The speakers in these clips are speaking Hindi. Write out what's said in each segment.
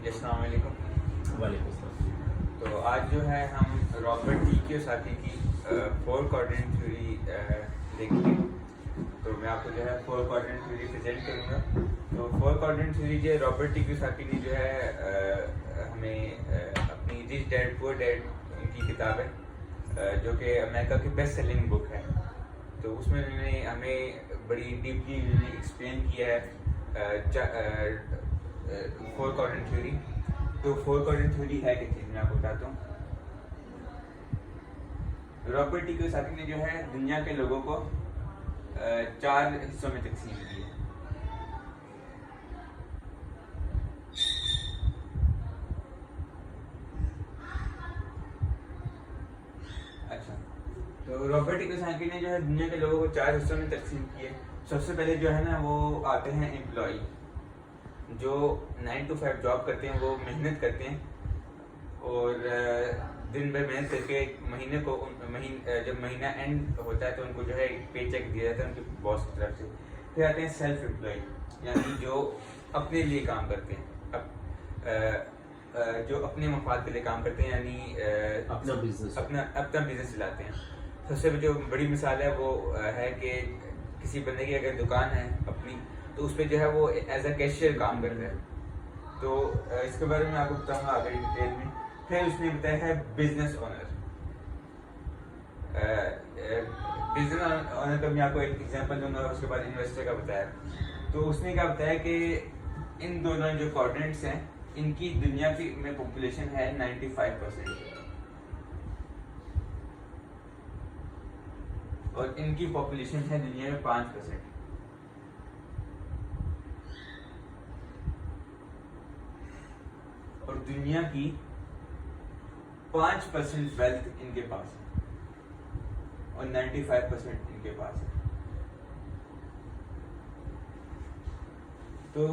अस्सलाम वालेकुम। वालेकुम सलाम। तो आज जो है हम रॉबर्ट टी कियोसाकी की फोर क्वाड्रेंट थ्योरी देखेंगे। तो मैं आपको जो है फोर क्वाड्रेंट थ्योरी प्रेजेंट करूँगा। तो फोर क्वाड्रेंट थ्योरी जो है रॉबर्ट टी कियोसाकी ने जो है हमें अपनी रिच डैड पुअर डैड उनकी किताब है जो कि अमेरिका की बेस्ट सेलिंग बुक है। तो उसमें उन्होंने हमें बड़ी डीपली एक्सप्लेन किया है फोर क्वाड्रेंट थ्योरी। तो फोर क्वाड्रेंट थ्योरी है क्या चीज़, मैं आपको बताता हूँ। रॉबर्ट टी कियोसाकी ने जो है दुनिया के लोगों को चार हिस्सों में तकसीम की है। अच्छा, तो रॉबर्ट टी कियोसाकी ने जो है दुनिया के लोगों को चार हिस्सों में तकसीम की है। सबसे पहले जो है ना वो आते हैं एम्प्लॉय, जो 9 to 5 जॉब करते हैं, वो मेहनत करते हैं और दिन भर मेहनत करके महीने को जब महीना एंड होता है तो उनको जो है एक पे चेक दिया जाता है उनके बॉस की तरफ से। फिर आते हैं सेल्फ एम्प्लॉय, यानी जो अपने लिए काम करते हैं, जो अपने मफाद के लिए काम करते हैं, यानी अपना बिजनेस चलाते हैं। सबसे जो बड़ी मिसाल है वो है कि किसी बंदे की अगर दुकान है अपनी, तो उस पर जो है वो एज अ कैशियर काम कर रहा है। तो इसके बारे में आपको बताऊंगा आगे डिटेल में। फिर उसने बताया है बिजनेस ओनर। बिजनेस ओनर का मैं आपको एक एग्जांपल दूंगा, उसके बाद इन्वेस्टर का बताया। तो उसने क्या बताया कि इन दोनों जो क्वाड्रेंट्स हैं इनकी दुनिया की में पॉपुलेशन है 95% और इनकी पॉपुलेशन है दुनिया में 5%। और दुनिया की 5% वेल्थ इनके पास है और 95% इनके पास है। तो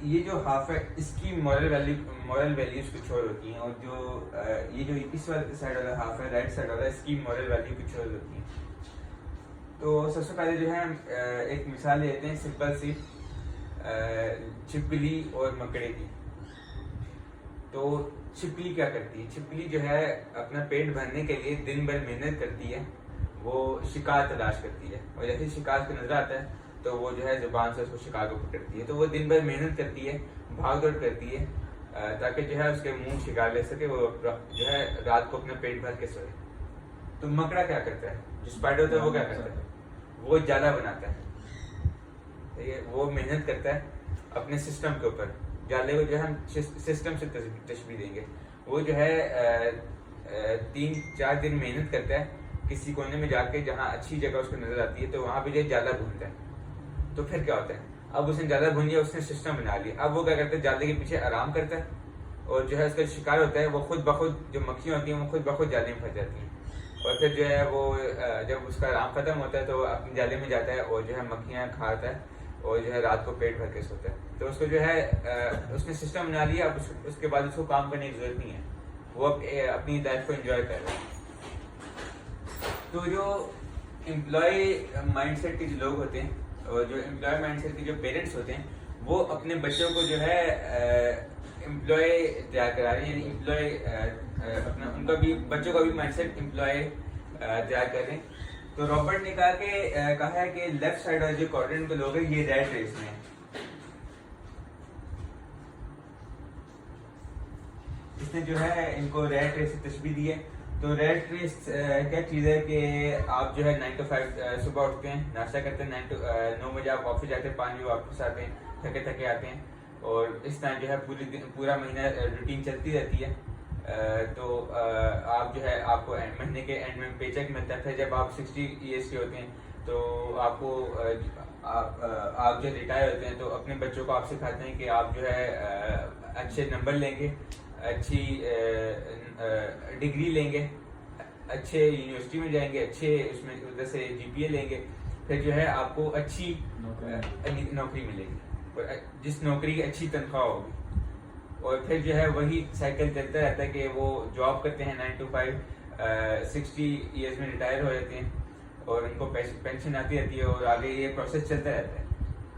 ये जो हाफ है इसकी मॉरल वैल्यूज कुछ और होती हैं, और जो ये जो इस वाले साइड वाला हाफ है, राइट साइड वाला, इसकी मॉरल वैल्यू कुछ और होती है। तो सबसे पहले जो है एक मिसाल लेते हैं सिंपल सी, छिपकली और मकड़े की। तो छिपकली क्या करती है? छिपकली जो है अपना पेट भरने के लिए दिन भर मेहनत करती है, वो शिकार तलाश करती है और जैसे शिकार को नजर आता है तो वो जो है जुबान से उसको शिकार को पकड़ती है। तो वो दिन भर मेहनत करती है, भाग दौड़ करती है ताकि जो है उसके मुंह शिकार ले सके, वो जो है रात को अपना पेट भर के सोए। तो मकड़ा क्या करता है? जो स्पाइडर होता है वो क्या करता है? वो जाला बनाता है, ठीक है? वो मेहनत करता है अपने सिस्टम के ऊपर। जाले को जो है हम सिस्टम से तशबीह देंगे। वो जो है 3-4 दिन मेहनत करता है किसी कोने में जाके जहाँ अच्छी जगह उसको नजर आती है, तो वहाँ पे जो जाला भूनता है। तो फिर क्या होता है? अब उसने जाला भून लिया, उसने सिस्टम बना लिया। अब वो क्या करता है? जाले के पीछे आराम करता है और जो है उसका शिकार होता है वो खुद ब खुद, जो मक्खियाँ होती हैं वो खुद ब खुद जाले में फंस जाती हैं। और फिर जो है वो जब उसका आराम खत्म होता है तो अपने जाले में जाता है और जो है मक्खियाँ खाता है और जो है रात को पेट भर के सोता है। तो उसको जो है उसने सिस्टम बना लिया। अब उसके बाद उसको काम करने की जरूरत नहीं है, वो अपनी लाइफ को एंजॉय कर रहा है। तो जो एम्प्लॉय माइंडसेट के जो लोग होते हैं और जो एम्प्लॉय माइंडसेट के जो पेरेंट्स होते हैं, वो अपने बच्चों को जो है एम्प्लॉय तैयार करा रहे हैं, यानी एम्प्लॉय अपना उनका भी बच्चों का भी माइंडसेट एम्प्लॉय तैयार कर रहे हैं। तो रॉबर्ट ने कहा है कि लेफ्ट साइड वाले जो क्वाड्रेंट के लोग हैं ये रैट रेस में है। इसने जो है इनको रैट रेस से तशबीह दी है। तो रैट रेस क्या चीज़ है कि आप जो है 9 to 5 सुबह उठते हैं, नाश्ता करते हैं, 9 बजे आप ऑफिस जाते हैं, 5 बजे वापस आते हैं, थके थके आते हैं और इस तरह जो है पूरा महीना रूटीन चलती रहती है। तो आप जो है आपको महीने के एंड में पे चेक मिलता है। फिर जब आप 60 ईयर्स के होते हैं तो आपको आप जो रिटायर होते हैं तो अपने बच्चों को आप सिखाते हैं कि आप जो है अच्छे नंबर लेंगे, अच्छी डिग्री लेंगे, अच्छे यूनिवर्सिटी में जाएंगे, अच्छे उसमें उधर से जीपीए लेंगे, फिर जो है आपको अच्छी नौकरी मिलेगी और जिस नौकरी की अच्छी तनख्वाह होगी। और फिर जो है वही साइकिल चलता रहता है कि वो जॉब करते हैं 9 to 5, 60 ईयर्स में रिटायर हो जाते हैं और उनको पेंशन आती रहती है और आगे ये प्रोसेस चलता रहता है।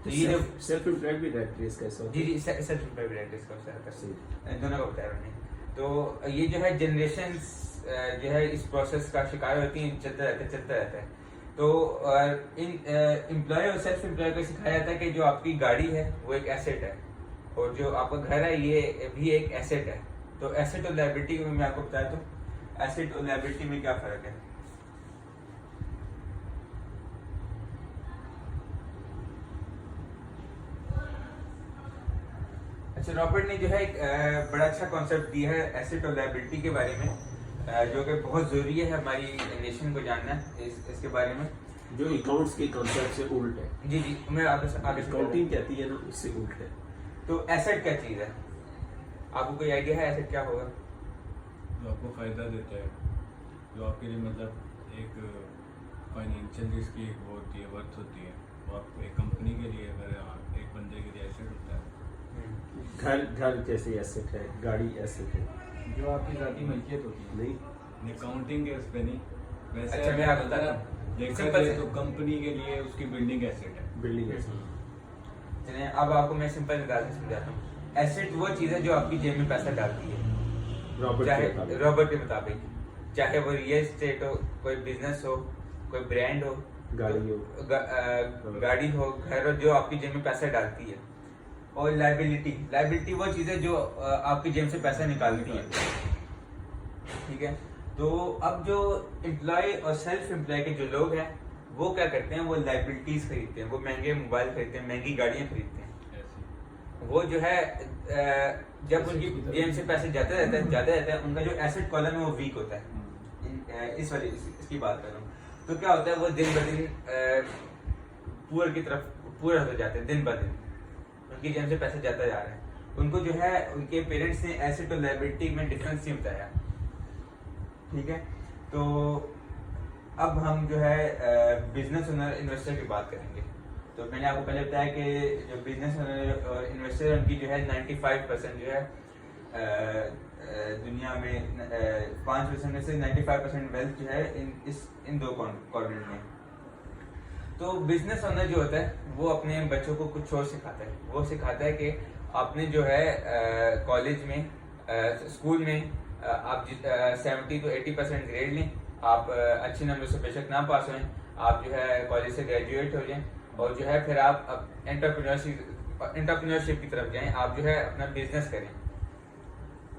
तो ये जो सेल्फ एम्प्लॉयड भी रेंट रेस कैसा होता जी है? जी सेल्फ एम्प्लॉयड रेंट इसका होता है सही। दोनों का बताया मैंने। तो ये जो है जनरेशन जो है इस प्रोसेस का शिकार होती है, चलता रहता है। तो इन एम्प्लॉय और सेल्फ एम्प्लॉय को सिखाया जाता है कि जो आपकी गाड़ी है वो एक एसेट है, और जो आपका घर है ये भी एक एसेट है। तो एसेट और लायबिलिटी में मैं आपको बताया, तो एसेट और लायबिलिटी में क्या फर्क है। अच्छा, रॉबर्ट ने जो है एक बड़ा अच्छा कॉन्सेप्ट दिया है एसेट और लायबिलिटी के बारे में, जो कि बहुत जरूरी है हमारी नेशन को जानना इसके बारे में, जो अकाउंट्स के कॉन्सेप्ट से उल्ट है। जी जी, मैं आगे अकाउंटिंग कहती है ना, उससे उल्ट है। तो एसेट क्या चीज़ है, आपको कोई आइडिया है एसेट क्या होगा? जो आपको फ़ायदा देता है, जो आपके लिए मतलब एक फाइनेंशियल जिसकी एक वो होती है, वर्थ होती है, वो आप एक कंपनी के लिए, अगर एक बंदे के लिए एसेट होता है। घर जैसे एसेट है, गाड़ी एसेट है, जो आपकी ज़ाती मलकियत होती है। नहीं अकाउंटिंग के उस पे नहीं, वैसे अच्छा, मैं आपको बताता हूँ। देखा सिंपल जाए से। तो कंपनी के लिए उसकी बिल्डिंग एसेट है। Building asset. चलिए अब आपको मैं सिंपल निकाल के समझाता हूँ। एसेट वो चीज़ है जो आपकी जेब में पैसा डालती है, चाहे रॉबर्ट के मुताबिक, चाहे वो रियल एस्टेट हो, कोई बिजनेस हो, कोई ब्रांड हो, गाड़ी हो, गाड़ी हो, घर हो, जो आपकी जेब में पैसा डालती है। और लायबिलिटी वो चीज़ है जो आपकी जेब से पैसा निकालती है। ठीक है, तो अब जो एम्प्लॉय और सेल्फ एम्प्लॉय के जो लोग हैं वो क्या करते हैं, वो लायबिलिटीज खरीदते हैं, वो महंगे मोबाइल खरीदते हैं, महंगी गाड़ियाँ खरीदते हैं। वो जो है जब उनकी जेब से पैसे जाते रहता है, उनका जो एसेट कॉलम है वो वीक होता है। इसकी बात कर रहा हूँ। तो क्या होता है, वो दिन ब दिन पुअर की तरफ पूरा होते जाते हैं, दिन ब दिन उनकी जेब से पैसे जाता जा रहा है। उनको जो है उनके पेरेंट्स ने एसेट और लायबिलिटी में डिफरेंस नहीं बताया। ठीक है, तो अब हम जो है बिजनेस ओनर इन्वेस्टर की बात करेंगे। तो मैंने आपको पहले बताया कि जो बिजनेस ओनर और इन्वेस्टर उनकी जो है 95% जो है दुनिया में 5% में से 95% वेल्थ जो है इन दो क्वाड्रेंट में। तो बिजनेस ओनर जो होता है वो अपने बच्चों को कुछ और सिखाता है। वो सिखाता है कि आपने जो है कॉलेज में स्कूल में आप 70 to 80% ग्रेड लें, आप अच्छे नंबर से बेशक ना पास हों, आप जो है कॉलेज से ग्रेजुएट हो जाएं, और जो है फिर आप एंटरप्रेन्योरशिप की तरफ जाएं, आप जो है अपना बिजनेस करें।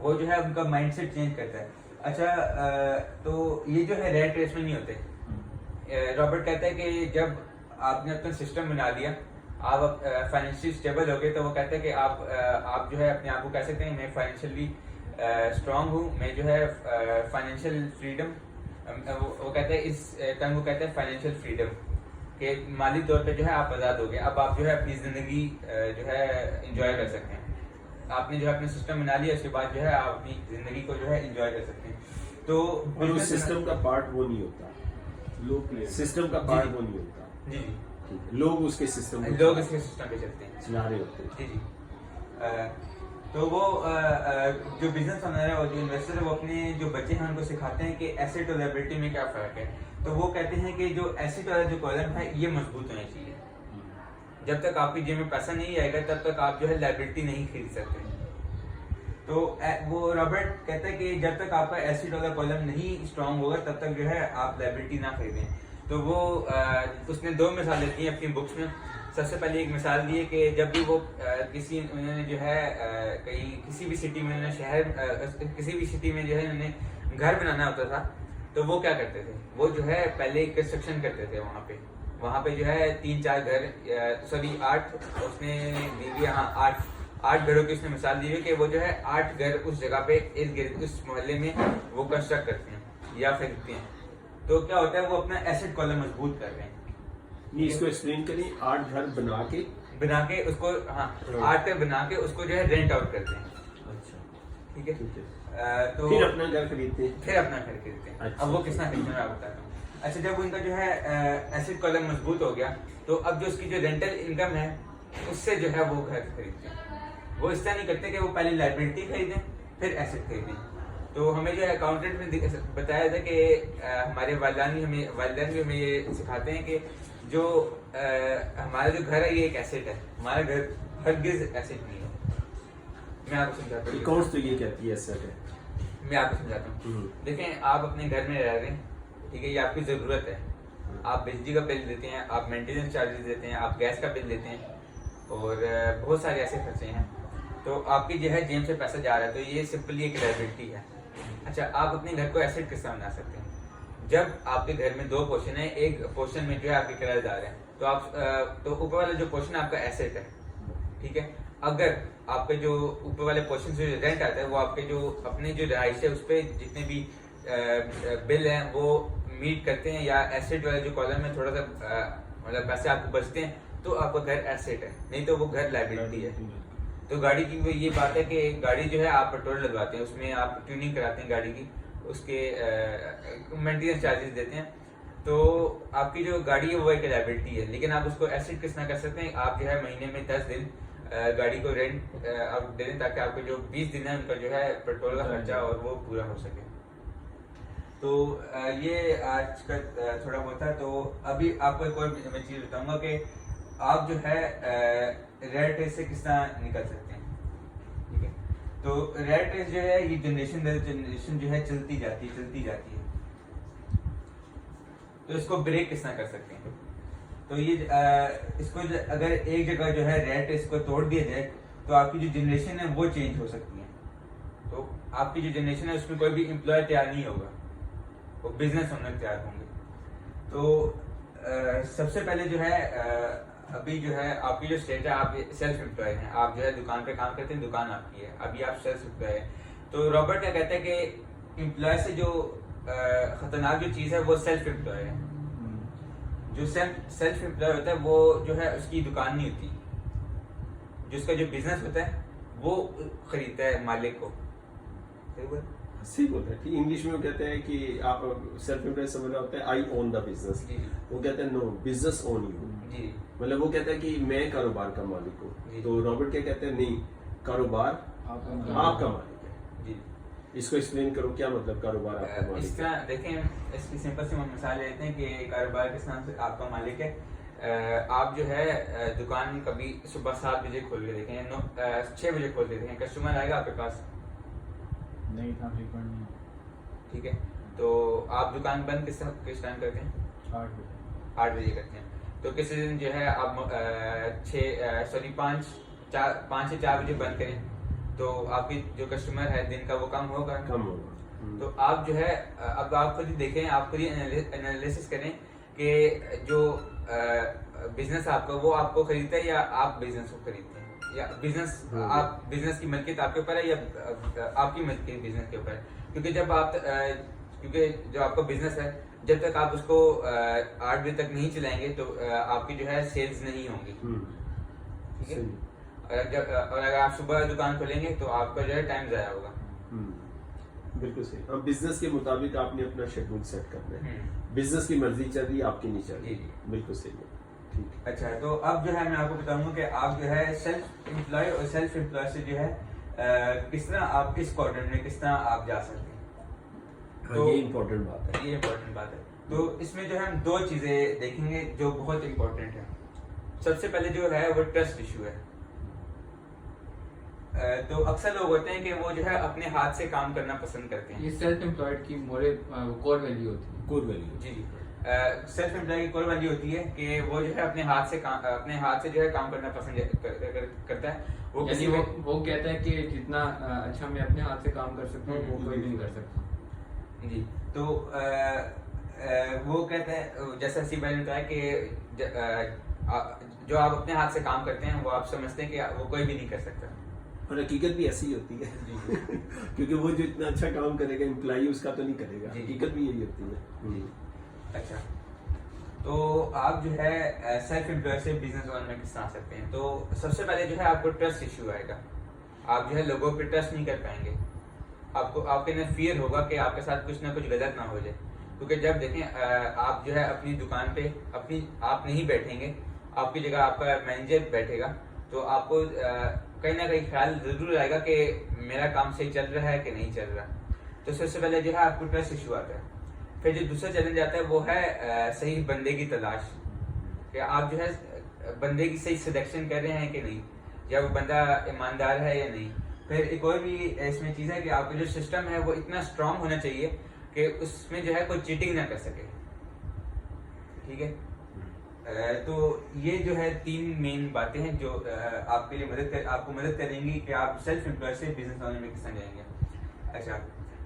वो जो है उनका माइंडसेट चेंज करता है। अच्छा, तो ये जो है रेट रेस में नहीं होते। रॉबर्ट कहता है कि जब आपने अपना सिस्टम बना लिया, आप फाइनेंशियली स्टेबल हो गए, तो वो कहता है कि आप जो है अपने आप को कह सकते हैं मैं फाइनेंशियली स्ट्रांग हूँ, मैं जो है फाइनेंशियल फ्रीडम, वो कहते हैं इस टर्म को कहते हैं फाइनेंशियल फ्रीडम, के माली तौर पे जो है आप आज़ाद हो गए। अब आप जो है अपनी ज़िंदगी जो है इंजॉय कर सकते हैं। आपने जो है अपना सिस्टम बना लिया, उसके बाद जो है आप अपनी ज़िंदगी को जो है इंजॉय कर सकते हैं। तो और सिस्टम का पार्ट वो नहीं होता, लोग सिस्टम का पार्ट वो नहीं होता। जी जी, ठीक है, लोग उसके सिस्टम इसके सिस्टम पे चलते हैं, चला रहे होते हैं। जी जी। तो वो जो बिजनेस ओनर है और जो इन्वेस्टर है वो अपने जो बच्चे हैं उनको सिखाते हैं कि एसेट और लायबिलिटी में क्या फ़र्क है। तो वो कहते हैं कि जो एसेट वाला जो कॉलम है ये मजबूत होना चाहिए। जब तक आपकी जेब में पैसा नहीं आएगा तब तक आप जो है लायबिलिटी नहीं खरीद सकते। तो वो रॉबर्ट कहता है कि जब तक आपका एसेट वाला कॉलम नहीं स्ट्रांग होगा तब तक जो है आप लायबिलिटी ना खरीदें। तो वो उसने दो मिसाल देती हैं अपनी बुक्स में। सबसे पहले एक मिसाल दी है कि जब भी वो उन्होंने जो है कहीं किसी भी सिटी में, उन्होंने किसी भी सिटी में जो है उन्हें घर बनाना होता था, तो वो क्या करते थे, वो जो है पहले कंस्ट्रक्शन करते थे वहाँ पे जो है 3-4 घर, सॉरी 8, उसने दी हुई, हाँ 8 घरों की उसने मिसाल दी हुई कि वो जो है 8 घर उस जगह पे उस मोहल्ले में वो कंस्ट्रक्ट करते हैं या खरीदते हैं। तो क्या होता है, वो अपना एसेट कॉलम मजबूत कर रहे हैं। ये इसको एक्सप्लेन करिए। 8 घर बना के उसको, हाँ 8 घर बना के उसको जो है रेंट आउट करते हैं। अच्छा, ठीक है। तो फिर अपना घर खरीदते हैं। अच्छा, अब वो किस तरह खरीदते हैं मैं आपको बताता हूँ। अच्छा, जब उनका जो है एसेट कॉलम मजबूत हो गया तो अब जो उसकी जो रेंटल इनकम है उससे जो है वो घर खरीदते हैं। वो इस तरह नहीं करते कि वो पहले लायबिलिटी खरीदें फिर एसेट खरीदें। तो हमें जो है अकाउंटेंट ने बताया था कि हमारे वालिदैन भी हमें ये सिखाते हैं कि जो हमारा जो घर है ये एक एसेट है, हमारा घर हरगिज एसेट नहीं है। मैं आपको समझाता हूँ। कौन सी तो ये कहती है एसेट है? मैं आपको समझाता हूँ। देखें, आप अपने घर में रह रहे हैं, ठीक है, ये आपकी जरूरत है। आप बिजली का बिल देते हैं, आप मेंटेनेंस चार्जेस देते हैं, आप गैस का बिल देते हैं और बहुत सारे ऐसे खर्चे हैं। तो आपकी जो है जेब से पैसा जा रहा है, तो ये सिंपली एक लायबिलिटी है। अच्छा, आप अपने घर को एसेट किस तरह बना सकते हैं? जब आपके घर में 2 पोर्शन है, एक पोर्शन में जो है आपके किराएदार है, तो आप तो ऊपर वाला जो पोर्शन आपका एसेट है, ठीक है। अगर आपके जो ऊपर वाले पोर्शन से रेंट आता है, वो आपके जो अपने जो रहाइश है उस पर जितने भी बिल हैं वो मीट करते हैं, या एसेट वाले जो कॉलम में थोड़ा सा मतलब पैसे आपको बचते हैं, तो आपका घर एसेट है, नहीं तो वो घर लायबिलिटी है। तो गाड़ी की वो ये बात है कि गाड़ी जो है आप पेट्रोल लगवाते हैं, उसमें आप ट्यूनिंग कराते हैं गाड़ी की, उसके मेंटेनेंस चार्जेस देते हैं, तो आपकी जो गाड़ी है वो एक लायबिलिटी है। लेकिन आप उसको एसेट किस तरह कर सकते हैं? आप जो है महीने में 10 दिन गाड़ी को रेंट आप दे दें, ताकि आपको जो 20 दिन है उनका जो है पेट्रोल का खर्चा और वो पूरा हो सके। तो ये आज का थोड़ा बहुत था। तो अभी आपको एक और मैं चीज़ बताऊंगा कि आप जो है रेट रेस से किस तरह निकल सकते हैं, ठीक है। तो रेट रेस जो है ये जनरेशन दर जनरेशन जो है चलती जाती है। तो इसको ब्रेक किस तरह कर सकते हैं? तो ये इसको अगर एक जगह जो है रेट रेस को तोड़ दिया जाए, तो आपकी जो जनरेशन है वो चेंज हो सकती है। तो आपकी जो जनरेशन है उसमें कोई भी एम्प्लॉय तैयार नहीं होगा, वो बिजनेस ओनर तैयार होंगे। तो सबसे पहले जो है अभी जो है आपकी जो स्टेट है, आप सेल्फ एम्प्लॉय हैं, आप जो है दुकान पे काम करते हैं, दुकान आपकी है, अभी आप सेल्फ एम्प्लॉय है। तो रॉबर्ट क्या कहता है कि एम्प्लॉय से जो खतरनाक जो चीज़ है वो सेल्फ एम्प्लॉय है। जो सेल्फ एम्प्लॉय होता है वो जो है उसकी दुकान नहीं होती, जो उसका जो बिजनेस होता है वो खरीदता है मालिक को। सही बोल रहे हैं। इंग्लिश में वो कहते हैं कि आप सेल्फ एम्प्लॉयड समझ रहा होता है आई ओन द बिजनेस, वो कहते हैं नो बिजनेस ओन यू। जी, मतलब वो कहता है कि मैं कारोबार का मालिक हूँ। तो रॉबर्ट क्या कहते हैं, नहीं, कारोबार आपका मालिक है। जी, इसको एक्सप्लेन करो, क्या मतलब कारोबार आपका मालिक इस है? तरह देखें, इसकी सिंपल सी मिसाल लेते हैं कि कारोबार किस नाम से आपका मालिक है। आप जो है दुकान कभी सुबह 7 बजे खोल के देखें, 6 बजे खोल के देखें, कस्टमर आएगा आपके पास? नहीं था, फ्रीक्वेंट नहीं। ठीक है, तो आप दुकान बंद किस टाइम करते हैं? 8 बजे करते हैं। तो किसी दिन जो है आप 5 से 4 बजे बंद करें, तो आपकी जो कस्टमर है दिन का वो कम होगा। तो आप जो है अब आप खुद ही देखें, आप खुद ही एनालिसिस करें कि जो बिजनेस आपका वो आपको खरीदता है या आप बिजनेस को खरीदते हैं, या बिजनेस आप बिजनेस की मिल्कियत आपके ऊपर है या आपकी मिल्कियत बिजनेस के ऊपर है। क्योंकि जब आप क्योंकि जो आपका बिजनेस है, जब तक आप उसको 8 बजे तक नहीं चलाएंगे तो आपकी जो है सेल्स नहीं होंगी, ठीक है। और अगर आप सुबह दुकान खोलेंगे तो आपका जो है टाइम ज़ाया होगा। बिल्कुल सही। अब बिजनेस के मुताबिक आपने अपना शेड्यूल सेट करना है, बिजनेस की मर्जी चल रही है, आपकी नहीं चल रही। बिल्कुल सही है, ठीक है। अच्छा, तो अब जो है मैं आपको बताऊंगा कि आप जो है सेल्फ एम्प्लॉय और सेल्फ एम्प्लॉय से जो है किस तरह आप इस क्वाड्रेंट में किस तरह आप जा सकते हैं। तो ये इम्पोर्टेंट बात है, ये इम्पोर्टेंट बात है। तो इसमें जो है हम 2 चीजें देखेंगे जो बहुत इम्पोर्टेंट है। सबसे पहले जो है वो ट्रस्ट इशू है। तो अक्सर लोग होते हैं कि वो जो है अपने हाथ से काम करना पसंद करते हैं। ये सेल्फ एम्प्लॉयड की कोर वैल्यू होती है। कोर वैल्यू, जी जी। सेल्फ एम्प्लॉय की कोर वैल्यू होती है कि वो जो है अपने हाथ से जो है काम करना पसंद करता है। वो यानी वो कहता है कि जितना अच्छा मैं अपने हाथ से काम कर सकता हूँ वो कोई नहीं कर सकता। जी, तो वो कहते हैं, जैसा सी भाई ने कहा कि जो आप अपने हाथ से काम करते हैं वो आप समझते हैं कि वो कोई भी नहीं कर सकता, और हकीकत भी ऐसी ही होती है। क्योंकि वो जो इतना अच्छा काम करेगा एम्प्लॉई उसका तो नहीं करेगा, हकीकत भी यही होती है। अच्छा, तो आप जो है सेल्फ एम्प्लॉय से बिजनेस ओनर में किस तरह आ सकते हैं। तो सबसे पहले जो है आपको ट्रस्ट इशू आएगा। आप जो है लोगों पे ट्रस्ट नहीं कर पाएंगे, आपके अंदर फियर होगा कि आपके साथ कुछ ना कुछ गलत ना हो जाए। क्योंकि जब देखें आप जो है अपनी दुकान पे आप नहीं बैठेंगे, आपकी जगह आपका मैनेजर बैठेगा, तो आपको कहीं ना कहीं ख्याल जरूर आएगा कि मेरा काम सही चल रहा है कि नहीं चल रहा। तो सबसे पहले जो है आपको ट्रस्ट इशू आता है। फिर जो दूसरा चैलेंज आता है वो है सही बंदे की तलाश। कि आप जो है बंदे की सही सिलेक्शन कर रहे हैं कि नहीं, या वो बंदा ईमानदार है या नहीं। फिर एक और भी इसमें चीज़ है कि आपका जो सिस्टम है वो इतना स्ट्रांग होना चाहिए कि उसमें जो है कोई चीटिंग ना कर सके, ठीक है। तो ये जो है 3 मेन बातें हैं जो आपके लिए आपको मदद करेंगी कि आप सेल्फ एम्प्लॉय से बिजनेस ओनर में किस तरह जाएंगे। अच्छा,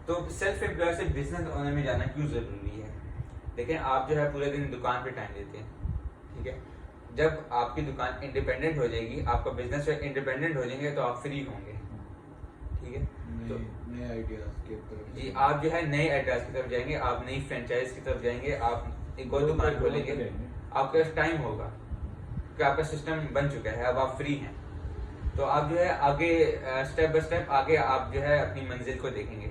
तो सेल्फ एम्प्लॉय से बिजनेस ओनर में जाना क्यों ज़रूरी है? देखें, आप जो है पूरे दिन दुकान पे टाइम देते हैं, ठीक है। जब आपकी दुकान इंडिपेंडेंट हो जाएगी, आपका बिजनेस इंडिपेंडेंट हो जाएंगे, तो आप फ्री होंगे, ठीक है। तो नए आइडियाज की तरफ जी, आप जो है नए आइडियाज की तरफ जाएंगे, आप नई फ्रेंचाइज की तरफ जाएंगे, आप एक और दुकान खोलेंगे, आपके पास टाइम होगा कि आपका सिस्टम बन चुका है, अब आप फ्री हैं, तो आप जो है आगे स्टेप बाय स्टेप आगे आप जो है अपनी मंजिल को देखेंगे।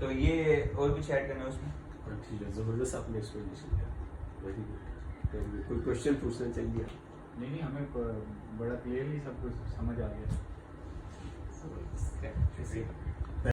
तो ये और कुछ ऐड करना है उसमें? ठीक है, जबरदस्त आपने एक्सप्लेनेशन किया, वेरी गुड। कोई क्वेश्चन पूछना चाहिए? नहीं, हमें बड़ा क्लियरली सब कुछ समझ आ गया। शुक्रिया।